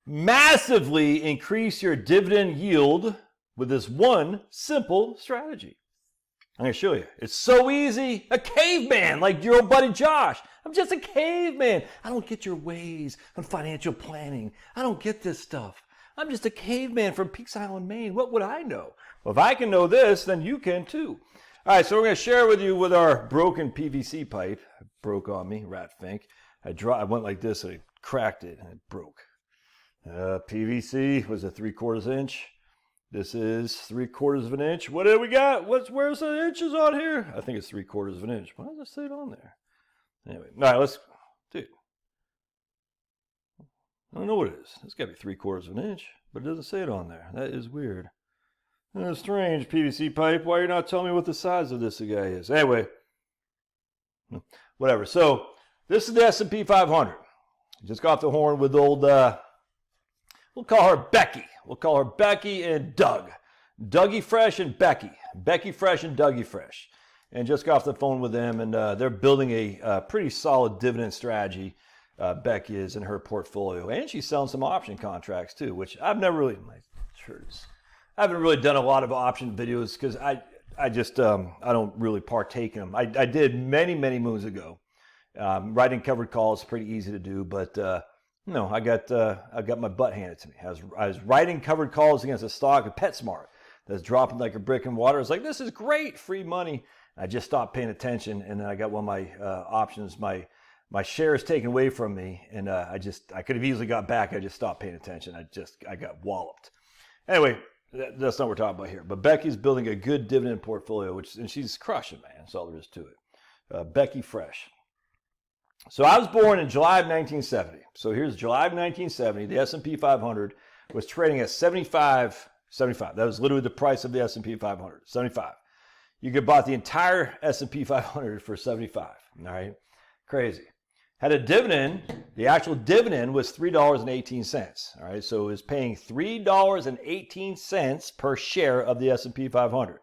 massively increase your dividend yield with this one simple strategy. I'm going to show you. It's so easy. A caveman like your old buddy Josh. I'm just a caveman. I don't get your ways on financial planning. I don't get this stuff. I'm just a caveman from Peaks Island, Maine. What would I know? Well, if I can know this, then you can too. All right, so we're going to share with you with our broken PVC pipe. It broke on me, rat fink. I went like this and I cracked it and it broke. PVC was a 3/4 inch. This is 3/4 of an inch. What do we got? Where's the inches on here? I think it's 3/4 of an inch. Why does it say it on there? Anyway, all right, dude. I don't know what it is. It's got to be 3/4 of an inch, but it doesn't say it on there. That is weird. That's strange, PVC pipe. Why are you not telling me what the size of this guy is? Anyway, whatever. So this is the S&P 500. Just got off the horn with old, we'll call her Becky. We'll call her Becky and Doug. Dougie Fresh and Becky. Becky Fresh and Dougie Fresh. And just got off the phone with them, and they're building a pretty solid dividend strategy. Becky is in her portfolio. And she's selling some option contracts too, which I've never really, I haven't really done a lot of option videos because I just, I don't really partake in them. I did many moons ago. Writing covered calls is pretty easy to do, but no, I got my butt handed to me. I was writing covered calls against a stock of PetSmart that's dropping like a brick in water. It's like, this is great, free money. I just stopped paying attention, and then I got one of my options, my shares taken away from me, and I could have easily got back. I just stopped paying attention. I got walloped. Anyway, that's not what we're talking about here. But Becky's building a good dividend portfolio, and she's crushing, man. That's all there is to it. Becky Fresh. So I was born in July of 1970. So here's July of 1970. The S&P 500 was trading at 75. That was literally the price of the S&P 500, 75. You could buy the entire S&P 500 for 75. All right, crazy. Had a dividend. The actual dividend was $3.18. All right, so it was paying $3.18 per share of the S&P 500.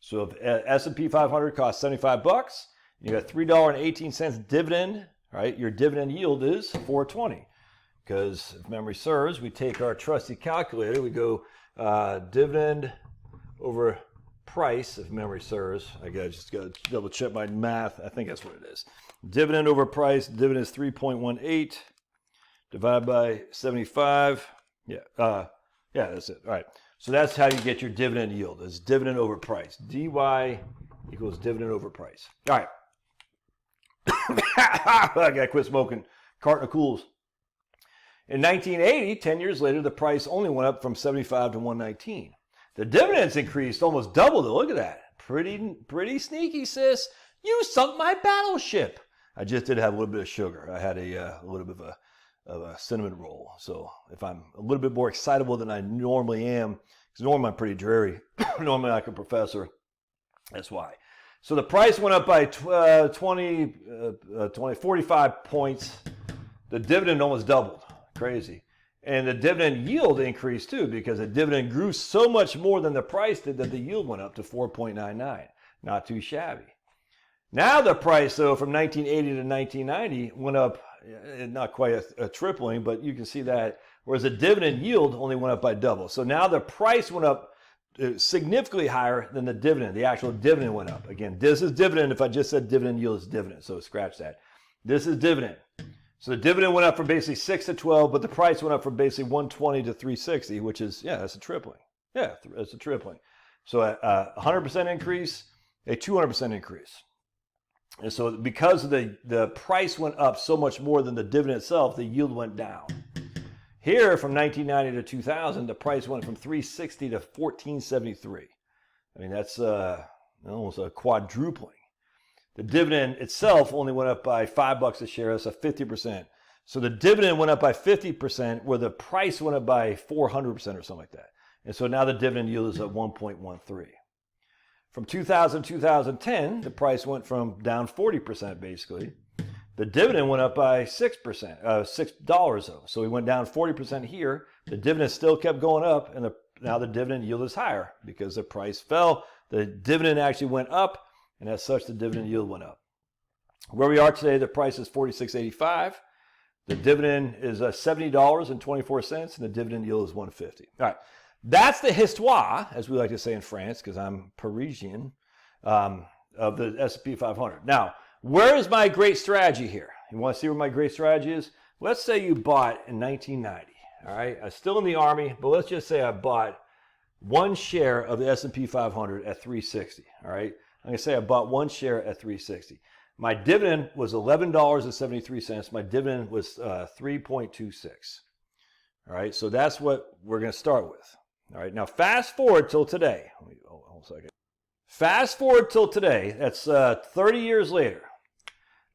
So if S&P 500 cost $75, you got $3.18 dividend. Right, your dividend yield is $4.20. Because if memory serves, we take our trusty calculator. We go dividend over price, if memory serves. I just got to double check my math. I think that's what it is. Dividend over price. Dividend is 3.18 divided by 75. Yeah, that's it. All right. So that's how you get your dividend yield. It's dividend over price. DY equals dividend over price. All right. I gotta quit smoking carton of Cools. In 1980, 10 years later, the price only went up from 75 to 119. The dividends increased almost double. Look at that. Pretty sneaky, sis. You sunk my battleship. I just did have a little bit of sugar. I had a little bit of a cinnamon roll. So if I'm a little bit more excitable than I normally am, because normally I'm pretty dreary, normally I'm like a professor, that's why. So the price went up by 45 points. The dividend almost doubled. Crazy. And the dividend yield increased too, because the dividend grew so much more than the price did that the yield went up to 4.99. Not too shabby. Now the price, though, from 1980 to 1990 went up, not quite a tripling, but you can see that, whereas the dividend yield only went up by double. So now the price went up significantly higher than the dividend. The actual dividend went up. Again, this is dividend. If I just said dividend yield is dividend, so scratch that. This is dividend. So the dividend went up from basically 6 to 12, but the price went up from basically 120 to 360, which is, that's a tripling. Yeah, it's a tripling. So a 100% increase, a 200% increase. And so because the price went up so much more than the dividend itself, the yield went down. Here, from 1990 to 2000, the price went from 360 to 1473. I mean, that's almost a quadrupling. The dividend itself only went up by $5 a share. That's a 50%. So the dividend went up by 50%, where the price went up by 400% or something like that. And so now the dividend yield is at 1.13. From 2000 to 2010, the price went from down 40% basically. The dividend went up by 6%, $6 though. So we went down 40% here. The dividend still kept going up, and now the dividend yield is higher because the price fell. The dividend actually went up, and as such, the dividend yield went up. Where we are today, the price is $46.85. The dividend is $70.24, and the dividend yield is 150. All right, that's the histoire, as we like to say in France, because I'm Parisian, of the S&P 500. Now, where is my great strategy here? You want to see where my great strategy is? Let's say you bought in 1990. All right, I'm still in the Army, but let's just say I bought one share of the S&P 500 at 360. All right, I'm going to say I bought one share at 360. My dividend was $11.73. My dividend was 3.26. All right, so that's what we're going to start with. All right, now fast forward till today. Hold a second. Fast forward till today. That's 30 years later.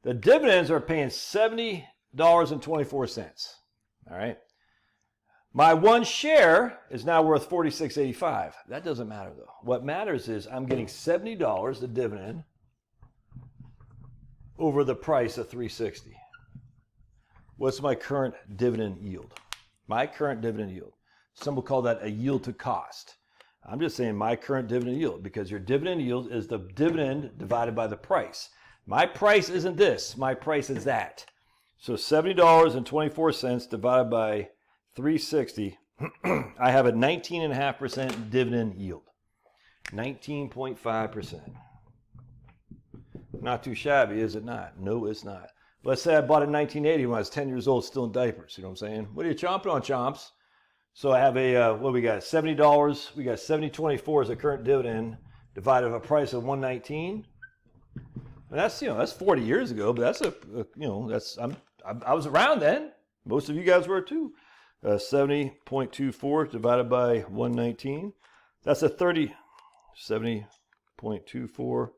The dividends are paying $70.24. All right. My one share is now worth $46.85. That doesn't matter though. What matters is I'm getting $70 the dividend over the price of 360. What's my current dividend yield? My current dividend yield. Some will call that a yield to cost. I'm just saying my current dividend yield, because your dividend yield is the dividend divided by the price. My price isn't this. My price is that. So $70.24 divided by 360, I have a 19.5% dividend yield. 19.5%. Not too shabby, is it not? No, it's not. Let's say I bought it in 1980 when I was 10 years old, still in diapers. You know what I'm saying? What are you chomping on, chomps? So I have a, what we got? $70. We got $70.24 as the current dividend divided by a price of $119. And that's, that's 40 years ago, but that's I was around then. Most of you guys were too. 70.24 divided by 119. That's a 70.24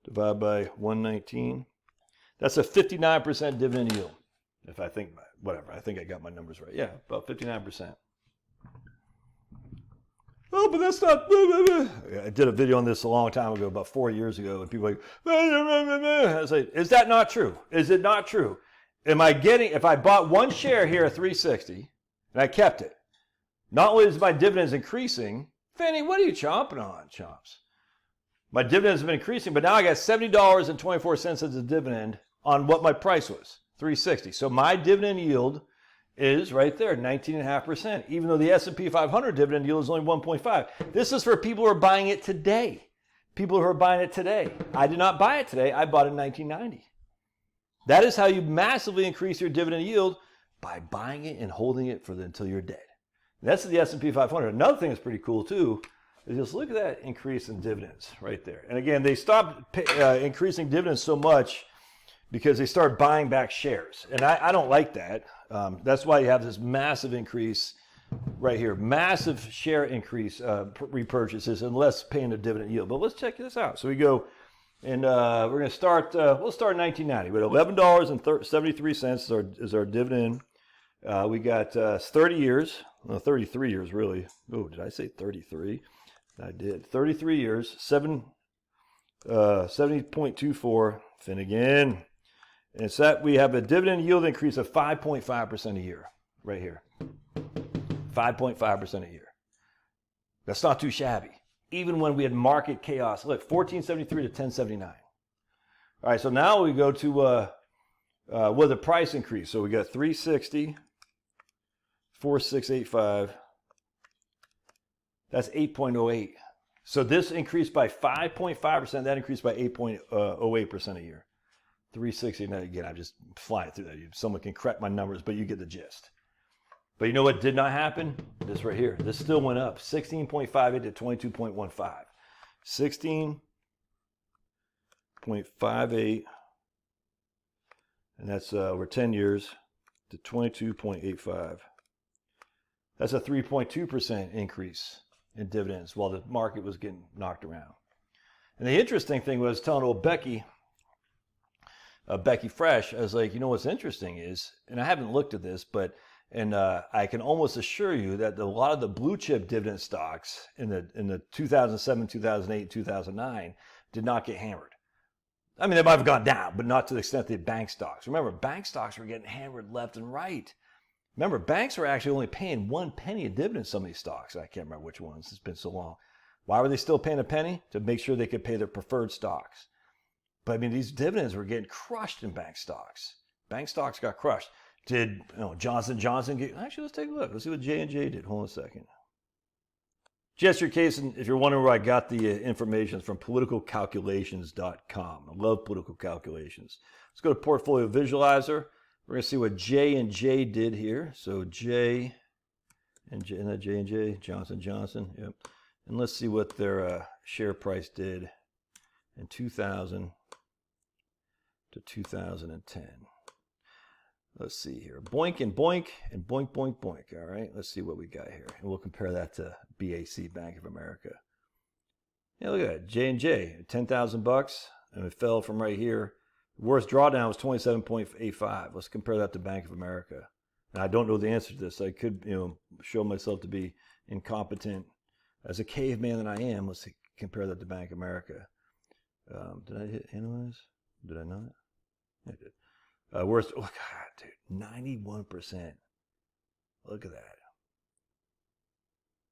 divided by 119. That's a 59% dividend yield. If I think, whatever, I think I got my numbers right. Yeah, about 59%. Oh, but that's not. I did a video on this a long time ago, about 4 years ago, and people were like, I was like, is that not true? Is it not true? Am I getting, if I bought one share here at 360 and I kept it, not only is my dividends increasing, Fanny, what are you chomping on, chomps? My dividends have been increasing, but now I got $70.24 as a dividend on what my price was, 360. So my dividend yield is right there, 19.5%, even though the S&P 500 dividend yield is only 1.5. This is for people who are buying it today. People who are buying it today. I did not buy it today. I bought it in 1990. That is how you massively increase your dividend yield, by buying it and holding it until you're dead. And that's the S&P 500. Another thing that's pretty cool too is just look at that increase in dividends right there. And again, they stopped increasing dividends so much because they started buying back shares. And I don't like that. That's why you have this massive increase right here. Massive share increase repurchases and less paying a dividend yield. But let's check this out. So we go, and we're going to start, we'll start in 1990. But $11.73 is our dividend. We got 30 years, well, 33 years really. Oh, did I say 33? I did. 33 years, 70.24, Finnegan. And so that we have a dividend yield increase of 5.5% a year, right here. 5.5% a year. That's not too shabby. Even when we had market chaos. Look, 1473 to 1079. All right, so now we go to what the price increase. So we got 360, 4685. That's 8.08. So this increased by 5.5%. That increased by 8.08% a year. 360. Now again, I'm just flying through that. Someone can correct my numbers, but you get the gist. But you know what did not happen? This right here. This still went up. 16.58 to 22.15. 16.58. And that's over 10 years to 22.85. That's a 3.2% increase in dividends while the market was getting knocked around. And the interesting thing was telling old Becky Fresh, I was like, you know what's interesting is, and I haven't looked at this, but I can almost assure you that a lot of the blue chip dividend stocks in the 2007, 2008, 2009 did not get hammered. I mean, they might have gone down, but not to the extent that bank stocks. Remember, bank stocks were getting hammered left and right. Remember, banks were actually only paying 1 penny a dividend, some of these stocks. I can't remember which ones. It's been so long. Why were they still paying a penny? To make sure they could pay their preferred stocks. But I mean, these dividends were getting crushed in bank stocks. Bank stocks got crushed. Did Johnson & Johnson get... Actually, let's take a look. Let's see what J&J did. Hold on a second. Just your case, and if you're wondering where I got the information, it's from politicalcalculations.com. I love political calculations. Let's go to Portfolio Visualizer. We're going to see what J&J did here. So J&J, isn't that J&J? Johnson & Johnson. Yep. And let's see what their share price did in 2000 to 2010. Let's see here. Boink and boink and boink, boink, boink. All right, let's see what we got here. And we'll compare that to BAC, Bank of America. Yeah, look at that. J&J, $10,000, and it fell from right here. The worst drawdown was 27.85. Let's compare that to Bank of America. And I don't know the answer to this. I could, show myself to be incompetent as a caveman that I am. Let's see, compare that to Bank of America. Did I hit analyze? Did I not? I did. Worst, oh God, dude, 91%. Look at that.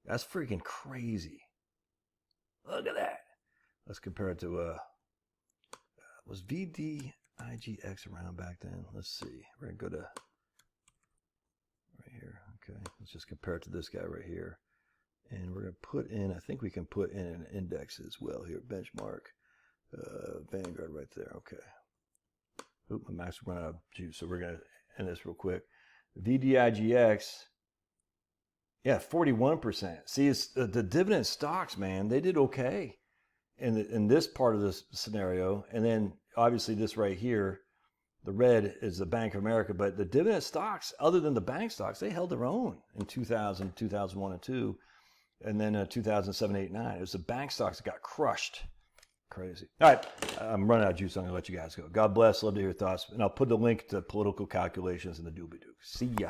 That's freaking crazy. Look at that. Let's compare it to, was VDIGX around back then? Let's see. We're going to go to right here. Okay, let's just compare it to this guy right here. And we're going to put in, I think we can put in an index as well here. Benchmark, Vanguard right there. Okay. Oop, my Max run out of juice, so we're going to end this real quick. VDIGX, yeah, 41%. See, it's the dividend stocks, man, they did okay in this part of this scenario. And then obviously this right here, the red is the Bank of America, but the dividend stocks, other than the bank stocks, they held their own in 2000, 2001, and 2, and then 2007, 8, 9. It was the bank stocks that got crushed. Crazy. All right, I'm running out of juice. I'm going to let you guys go. God bless. Love to hear your thoughts. And I'll put the link to political calculations in the doobie-doo. See ya.